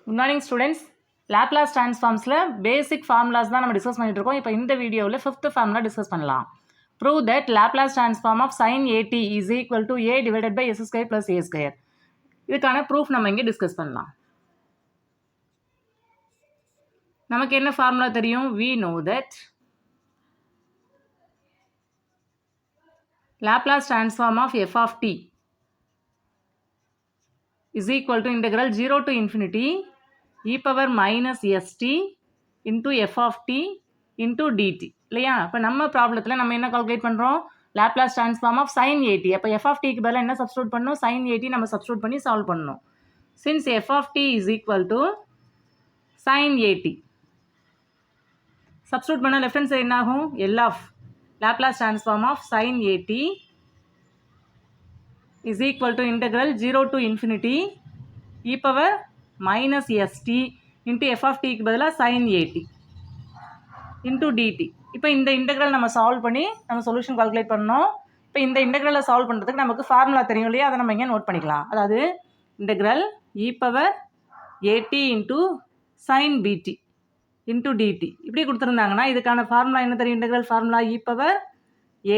Good morning students. Laplace transformsல basic formulas தான் நம்ம discuss பண்ணிட்டு இருக்கோம். இப்போ இந்த வீடியோவில் 5th formula டிஸ்கஸ் பண்ணலாம். Prove that Laplace transform of sin AT is equal to A divided by S square plus A square. இதுக்கான proof நம்ம இங்கே டிஸ்கஸ் பண்ணலாம். நமக்கு என்ன ஃபார்முலா தெரியும்? We know that Laplace transform of f of t is equal to integral 0 to infinity e power minus st into f of t into dt இல்லையா? இப்போ நம்ம ப்ராப்ளத்தில் நம்ம என்ன கால்குலேட் பண்ணுறோம்? Laplace transform of sin at. அப்போ f of tக்கு பதிலாக என்ன சப்ஸ்டியூட் பண்ணணும்? sin at நம்ம சப்ஸ்டியூட் பண்ணி சால்வ் பண்ணணும். Since f of t is equal to sin at, substitute பண்ண லெஃப்ட் ஹேண்ட் சைடு என்ன ஆகும்? L of Laplace transform of sin at is equal to integral 0 to infinity e power minus st into f of tக்கு பதிலாக sin at into dt. இப்போ இந்த integral நம்ம solve பண்ணி நம்ம சொல்யூஷன் கால்குலேட் பண்ணோம். இப்போ இந்த இன்டெக்ரலை சால்வ் பண்ணுறதுக்கு நமக்கு ஃபார்முலா தெரியும் இல்லையா? அதை நம்ம இங்கே நோட் பண்ணிக்கலாம். அதாவது integral e power at into sin bt into dt இப்படி கொடுத்துருந்தாங்கன்னா இதுக்கான ஃபார்முலா என்ன தெரியும்? Integral formula e power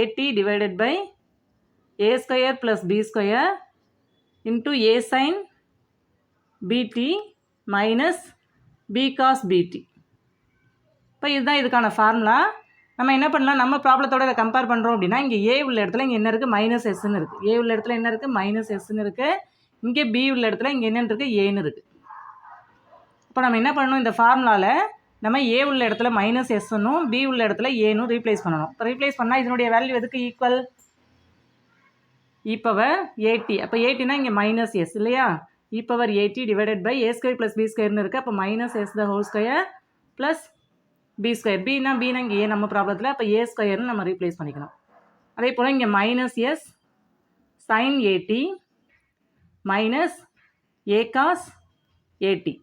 at divided by a square plus b square into a sin bt minus b cos bt. இப்போ இதுதான் இதுக்கான ஃபார்முலா. நம்ம என்ன பண்ணலாம்? நம்ம ப்ராப்ளத்தோட இதை கம்பேர் பண்ணுறோம் அப்படின்னா இங்கே ஏ உள்ள இடத்துல இங்கே என்ன இருக்குது? மைனஸ் எஸ்ன்னு இருக்குது. ஏ உள்ள இடத்துல என்ன இருக்குது? மைனஸ் எஸ்ன்னு இருக்குது. இங்கே பி உள்ள இடத்துல இங்கே என்னென்னு இருக்குது? ஏன்னு இருக்குது. இப்போ நம்ம என்ன பண்ணணும்? இந்த ஃபார்முலாவில் நம்ம ஏ உள்ள இடத்துல மைனஸ் எஸ்ன்னும் பி உள்ள இடத்துல ஏனும் ரீப்ளேஸ் பண்ணணும். இப்போ ரீப்ளேஸ் பண்ணால் இதனுடைய வேல்யூ எதுக்கு ஈக்குவல்? e power at. அப்போ ஏட்டினா இங்கே மைனஸ் எஸ் இல்லையா? e power at divided by a square plus b squareன்னு இருக்குது. அப்போ minus s the whole square plus b square. பின்னா பின்னா இங்கே ஏ நம்ம ப்ராப்ளத்தில், அப்போ ஏ ஸ்கொயர்னு நம்ம ரீப்ளேஸ் பண்ணிக்கணும். அதே போல் இங்கே minus s sine a t minus a cos a t.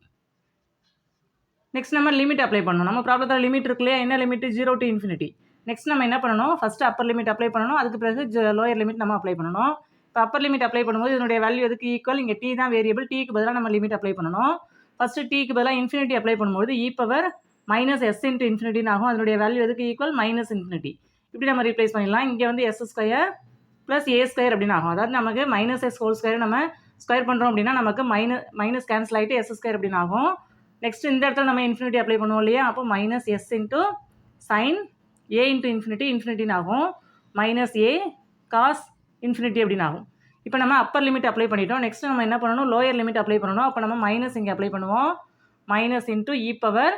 Next நம்ம லிமிட் அப்ளை பண்ணணும். நம்ம ப்ராப்ளத்தில் லிமிட் இருக்கு இல்லையா? என்ன லிமிட்? 0 to infinity. நெக்ஸ்ட் நம்ம என்ன பண்ணணும்? ஃபஸ்ட்டு அப்பர் லிமிட் அப்ளை பண்ணணும். அதுக்கு பிறகு லோயர் லிமிட் நம்ம அப்ளை பண்ணணும். இப்போ அப்பர் லிமிட் அப்ளை பண்ணும்போது இதனுடைய வேல்யூ எதுக்கு ஈக்குவல்? இங்கே டி தான் வேரியபிள். டீக்கு பதிலாக நம்ம லிமிட் அப்ளை பண்ணணும். ஃபஸ்ட்டு டீக்கு பதிலாக இன்ஃபினிட்டி அப்ளை பண்ணும்போது e power minus s into இன்ஃபினிட்டின்னு ஆகும். அதனுடைய வேல்யூ எதுக்கு ஈக்குவல்? Minus infinity. இப்படி நம்ம ரீப்ளேஸ் பண்ணிடலாம். இங்கே வந்து S square plus a square அப்படின்னு ஆகும். அதாவது நமக்கு மைனஸ் எஸ் ஹோல் ஸ்கொயர் நம்ம ஸ்கொயர் பண்ணுறோம் அப்படின்னா நமக்கு மைனஸ் கேன்சல் ஆகிட்டு எஸ் ஸ்கொயர் அப்படின்னு ஆகும். நெக்ஸ்ட் இந்த இடத்துல நம்ம இன்ஃபினிட்டி அப்ளை பண்ணுவோம் இல்லையா? அப்போ minus s into sign a into இன்ஃபினிட்டின்னு ஆகும். மைனஸ் ஏ காஸ் இன்ஃபினிட்டி அப்படின்னு ஆகும். இப்போ நம்ம அப்பர் லிமிட் அப்ளை பண்ணிட்டோம். நெக்ஸ்ட் நம்ம என்ன பண்ணணும்? லோயர் லிமிட் அப்ளை பண்ணணும். அப்போ நம்ம மைனஸ் இங்கே அப்ளை பண்ணுவோம். மைனஸ் இன்ட்டு இ பவர்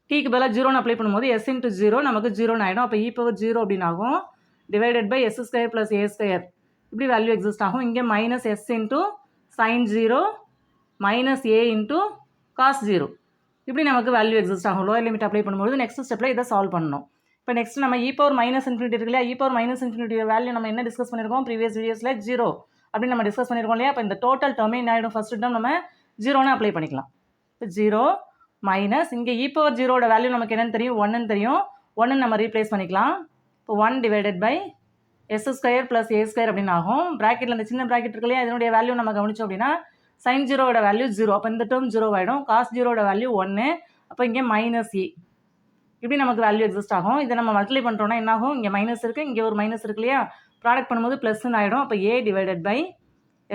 டீக்கு பதிலாக 0ன்னு அப்ளை பண்ணும்போது எஸ் இன்ட்டு 0 நமக்கு 0ன்னு ஆகிடும். அப்போ இ பவர் 0 அப்படின்னு ஆகும். Divided by s square plus a square இப்படி வேல்யூ எக்ஸிஸ்ட் ஆகும். இங்கே minus s into sine 0 minus a into cos 0 இப்படி நமக்கு வேல்யூ எக்ஸிஸ்ட் ஆகும். லோயர் லிமிட் அப்ளை பண்ணும்போது நெக்ஸ்ட் ஸ்டெப்பில் இதை சால்வ் பண்ணணும். இப்போ நெக்ஸ்ட் நம்ம இ பவர் மைனஸ் இன்ஃபினிட்டி இருக்கு இல்லையா? E power minus infinity value நம்ம என்ன டிஸ்கஸ் பண்ணியிருக்கோம்? ப்ரீவியஸ் வீடியோஸில் 0 அப்படின்னு நம்ம டிஸ்கஸ் பண்ணியிருக்கோம் இல்லையா? இப்போ இந்த டோட்டல் டேர்மே என்ன ஆகிடும்? ஃபஸ்ட் டேர்ம் நம்ம 0ன்னு அப்ளை பண்ணிக்கலாம். இப்போ 0 மைனஸ் இங்கே இ பவர் 0வோட வேல்யூ நமக்கு என்னென்னு தெரியும்? 1ன்னு தெரியும். 1ன்னு நம்ம ரீப்ளேஸ் பண்ணிக்கலாம். இப்போ 1 divided by s square plus a square அப்படின்னு ஆகும். ப்ராக்கெட்டில் இந்த சின்ன ப்ராக்கெட் இருக்கு இல்லையா? இதனுடைய வேல்யூ நம்ம கவனிச்சோம் அப்படின்னா சைன் 0வோட வேல்யூ 0. அப்போ இந்த டேர்ம் 0 ஆகிடும். காஸ் 0வோட வேல்யூ 1. அப்போ இங்கே மைனஸ் ஏ இப்படி நமக்கு வேல்யூ எக்ஸிஸ்ட் ஆகும். இதை நம்ம மல்டிப்ளை பண்ணுறோன்னா என்ன ஆகும்? இங்கே மைனஸ் இருக்குது, இங்கே ஒரு மைனஸ் இருக்கு இல்லையா? ப்ராடக்ட் பண்ணும்போது ப்ளஸ்ன்னு ஆகிடும். அப்போ a divided by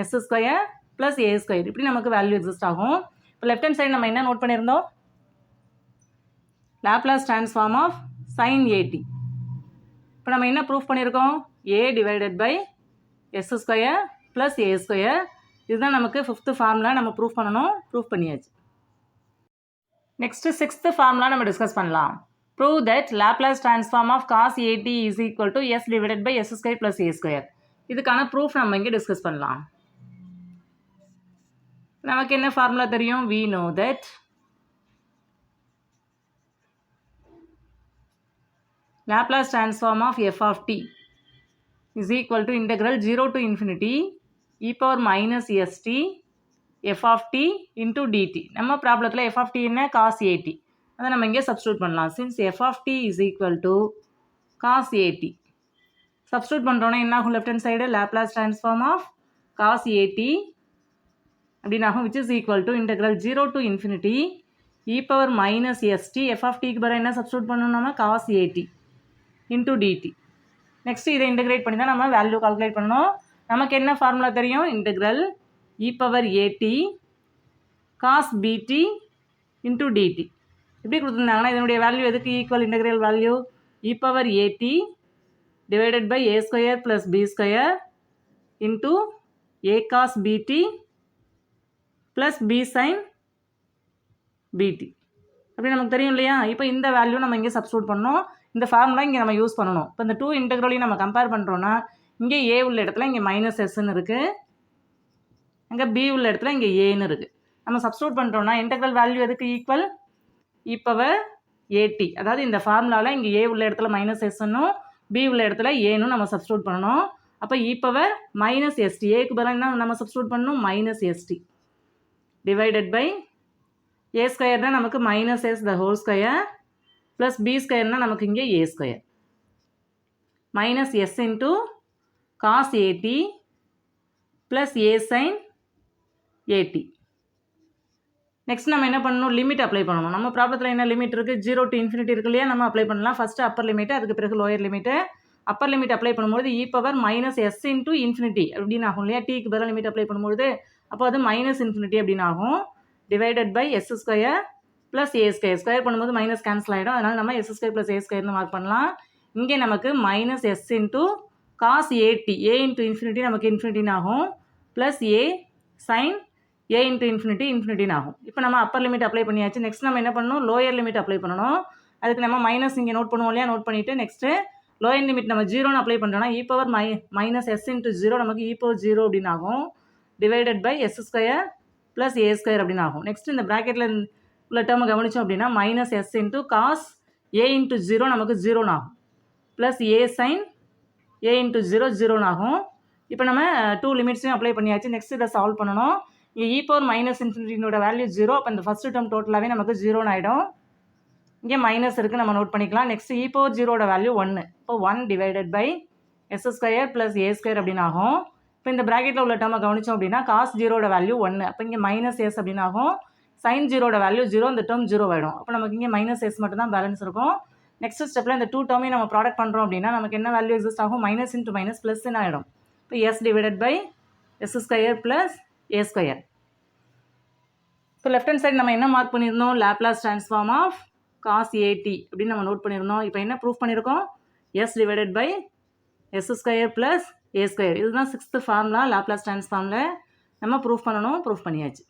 s square plus a square இப்படி நமக்கு வேல்யூ எக்ஸிஸ்ட் ஆகும். இப்போ லெஃப்ட் ஹேண்ட் சைடு நம்ம என்ன நோட் பண்ணியிருந்தோம்? Laplace transform of sine a t. இப்போ நம்ம என்ன ப்ரூஃப் பண்ணியிருக்கோம்? A divided by s square plus a square. இதுதான் நமக்கு 5th ஃபார்முலா நம்ம ப்ரூஃப் பண்ணணும். ப்ரூஃப் பண்ணியாச்சு. நெக்ஸ்ட்டு 6th ஃபார்முலா நம்ம டிஸ்கஸ் பண்ணலாம். Prove that Laplace transform of cos a t is equal to s divided by s square plus a square. இதுக்கான proof நம்ம இங்கே டிஸ்கஸ் பண்ணலாம். நமக்கு என்ன ஃபார்முலா தெரியும்? we know that Laplace transform of f of t is equal to integral 0 to infinity e power minus st f of t into dt. நம்ம ப்ராப்ளத்தில் f of t என்ன? cos at. அதை நம்ம இங்கே சப்ஸ்டியூட் பண்ணலாம். since f of t is equal to cos at substitute பண்ணுறோன்னா என்ன ஆகும்? Left hand side Laplace transform of cos at அப்படின்னு ஆகும், which is equal to integral 0 to infinity e power minus st f of t க்கு பதிலாக என்ன substitute பண்ணணும் நம்ம cos at into dt. Next இதை இன்டெகிரேட் பண்ணி தான் நம்ம வேல்யூ கால்குலேட் பண்ணணும். நமக்கு என்ன ஃபார்முலா தெரியும், integral e power at cos bt into dt. இப்படி கொடுத்துருந்தாங்கன்னா இதனுடைய வேல்யூ எதுக்கு equal, integral value e power at divided by a square plus b square into a cos bt plus b sin bt. அப்படி நமக்கு தெரியும் இல்லையா. இப்போ இந்த வேல்யூ நம்ம இங்கே சப்ஸ்டியூட் பண்ணணும், இந்த ஃபார்முலா இங்கே நம்ம யூஸ் பண்ணணும். இப்போ இந்த 2 இன்டெக்ரலையும் நம்ம கம்பேர் பண்ணுறோன்னா இங்கே ஏ உள்ள இடத்துல இங்கே மைனஸ் எஸ்ன்னு இருக்குது, இங்கே பி உள்ள இடத்துல இங்கே ஏன்னு இருக்குது. நம்ம சப்ஸ்டியூட் பண்ணுறோன்னா இன்டெக்ரல் வேல்யூ எதுக்கு ஈக்குவல், e பவர் at. அதாவது இந்த ஃபார்முலாவில் இங்கே ஏ உள்ள இடத்துல மைனஸ் எஸ்ன்னும் பி உள்ள இடத்துல ஏன்னு நம்ம சப்ஸ்டியூட் பண்ணணும். அப்போ e பவர் மைனஸ் எஸ்டி, ஏக்கு பதிலாக என்ன நம்ம சப்ஸ்டியூட் பண்ணணும், minus s t divided by a ஸ்கொயர்னால் நமக்கு minus s the whole square plus b ஸ்கொயர்னால் நமக்கு இங்கே a square minus s into cos a t plus a sine a t. Next நம்ம என்ன பண்ணணும், லிமிட் அப்ளை பண்ணணும். நம்ம ப்ராப்ளத்தில் என்ன லிமிட் இருக்குது, 0 to infinity இருக்கு இல்லையா, நம்ம அப்ளை பண்ணலாம். ஃபஸ்ட்டு அப்பர் லிமிட்டு, அதுக்கு பிறகு lower limit. Upper limit apply பண்ணும்போது e power minus s into infinity அப்படின்னு ஆகும் இல்லையா, டீக்கு பதிலாக லிமிட் அப்ளை பண்ணும்போது அப்போ அது மைனஸ் இன்ஃபினிட்டி அப்படின்னு ஆகும். Divided by s square plus a square, square பண்ணும்போது மைனஸ் கேன்சல் ஆகிடும், அதனால் நம்ம எஸ் ஸ்கொயர் ப்ளஸ் ஏ ஸ்கொயர்னு மார்க் பண்ணலாம். இங்கே நமக்கு minus s into cos AD, A into infinity நமக்கு இன்ஃபினிட்டின்னு ஆகும், plus a sine a into infinity இன்ஃபினிட்டின்னு ஆகும். இப்போ நம்ம அப்பர் லிமிட் அப்ளை பண்ணியாச்சு. நெக்ஸ்ட் நம்ம என்ன பண்ணணும், லோயர் லிமிட் அப்ளை பண்ணணும். அதுக்கு நம்ம மைனஸ் இங்கே நோட் பண்ணுவோம் இல்லையா, நோட் பண்ணிவிட்டு நெக்ஸ்ட்டு லோயர் லிமிட் நம்ம 0ன்னு அப்ளை பண்ணுறோன்னா e power minus s into 0 நமக்கு e பவர் 0 அப்படின்னு ஆகும். Divided by s square plus a square அப்படின்னு ஆகும். நெக்ஸ்ட் இந்த ப்ராக்கெட்டில் உள்ள டேர்மை கவனித்தோம் அப்படின்னா minus s into cos a into 0 நமக்கு 0ன்னு ஆகும், plus a sine a into 0 0ன்னு ஆகும். இப்போ நம்ம 2 லிமிட்ஸையும் அப்ளை பண்ணியாச்சு. நெக்ஸ்ட் இதை சால்வ் பண்ணணும். இங்கே e பவர் மைனஸ் இன்ஃபினிட்டினோட வேல்யூ 0, அப்போ இந்த ஃபஸ்ட்டு டேர்ம் டோட்டலாகவே நமக்கு 0ன்னு ஆகிடும். இங்கே மைனஸ் இருக்குது, நம்ம நோட் பண்ணிக்கலாம். நெக்ஸ்ட் e பவர் 0வோட வேல்யூ 1, இப்போ 1 divided by s square plus a square அப்படின்னு ஆகும். இப்போ இந்த ப்ராக்கெட்டில் உள்ள டேர்மை கவனித்தோம் அப்படின்னா காஸ் 0வோட வேல்யூ 1, அப்போ இங்கே மைனஸ் எஸ் அப்படின்னு ஆகும். சைன் 0வோட வேல்யூ 0, இந்த டேர்ம் 0 ஆகிடும். அப்போ நமக்கு இங்கே மைனஸ் எஸ் மட்டும் தான் பேலன்ஸ் இருக்கும். நெக்ஸ்ட் ஸ்டெப்பில் இந்த 2 டேர்மையும் நம்ம ப்ராடக்ட் பண்ணுறோம் அப்படின்னா நமக்கு என்ன வேல்யூ எக்ஸிஸ்ட் ஆகும், மைனஸ் இன்ட்டு மைனஸ் ப்ளஸ்ன்னு ஆகிடும். இப்போ s divided by s square plus a square. இப்போ லெஃப்ட் ஹேண்ட் சைடு நம்ம என்ன மார்க் பண்ணியிருந்தோம், Laplace transform of cos a t அப்படின்னு நம்ம நோட் பண்ணியிருந்தோம். இப்போ என்ன ப்ரூஃப் பண்ணியிருக்கோம், s divided by s square plus a square. இதுதான் 6th ஃபார்முலா லாப்லாஸ் ட்ரான்ஸ்ஃபார்மில் நம்ம ப்ரூஃப் பண்ணணும், ப்ரூஃப் பண்ணியாச்சு.